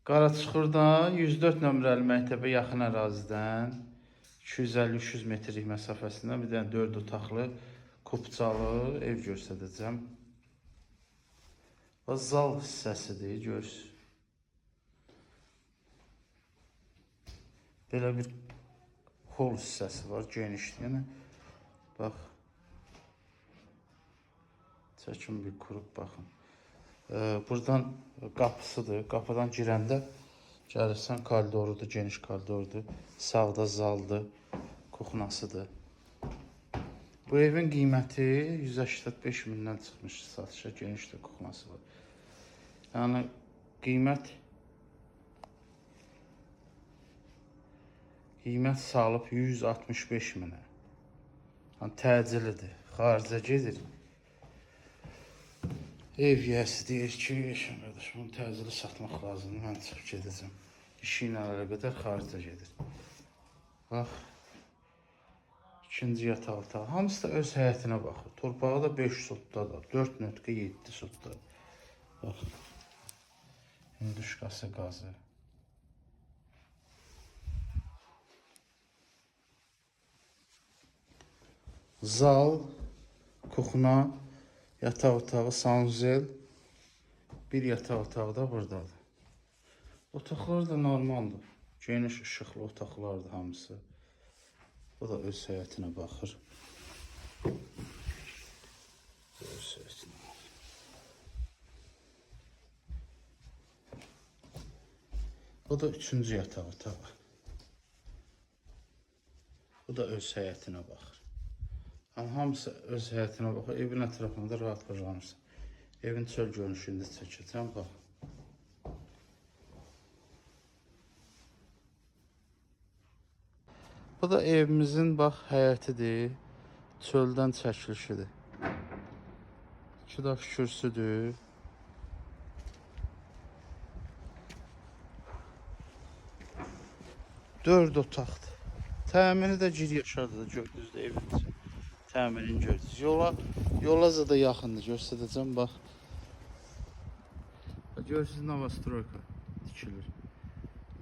Qaraçuxurda 104 nömrəli məktəbə yaxın ərazidən 250-300 metrlik məsafəsində bir dənə 4 otaqlı kupçalı ev göstərəcəm. Və zal hissəsidir, görürsünüz. Belə bir hol hissəsi var, genişdir. Yəni, bax, çəkin bir qrup baxın. Buradan qapısıdır. Qapıdan girəndə gəlirsən, koridorudur, geniş koridordur. Sağda zaldır, kuxnasıdır. Bu evin qiyməti 185 mindən çıxmış satışa, geniş də kuxnası var. Yəni, qiymət salıb 165 minə. Yəni, təcilidir, xaricə gedir. Ev yiyəsi deyir ki, Eşən qardaş, bunu təcili satmaq lazımdır, mən çıxıb gedəcəm. İşi ilə əlaqədar xaricə gedir. Bax, ikinci yataq otağı. Hamısı da öz həyətinə baxır. Torpağı da 5 sotda da, 4.7 sotda. Bax, hinduşkası qazı. Zal, kuxna, yataq otağı, sanuzel, bir yataq otağı da buradadır. Otaqlar da normaldır. Geniş işıqlı otaqlardır hamısı. O da öz həyətinə baxır. Öz həyətinə baxır. O da üçüncü yataq otağı. O da öz həyətinə baxır. Amma hamısı öz həyətinə baxır. Evin ətrafında rahat qazanırsan. Evin çöl görünüşündə çəkəcəm, bax. Bu da evimizin, bax, həyətidir. Çöldən çəkilişidir. 2 daş kürsüdür. Dörd otaqdır. Təmini də gir yaşardır, gördünüz də evimizin. Təmirini gördünüz. Yola da yaxındır, göstərəcəm, bax. Görürsünüz, Novostroyka tikilir.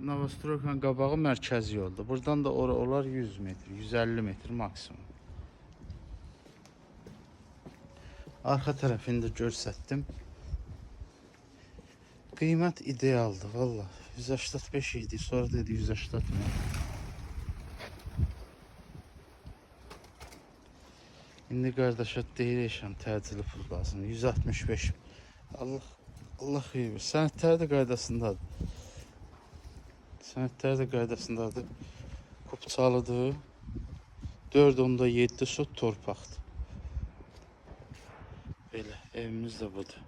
Novostroykanın qabağı mərkəzi yoldur. Buradan da olar 100 metr, 150 metr maksimum. Arxa tərəfini də göstərdim. Qiymət idealdır, valla. 185 idi, sonra dedi 180. İndi qardaşa deyir Eşən, təcili pul lazım. 165. Allah xeyir. Sənədləri də qaydasındadır. Sənədləri də qaydasındadır. Kupçalıdır. 4.7 sot torpaqdır. Belə, evimiz də budur.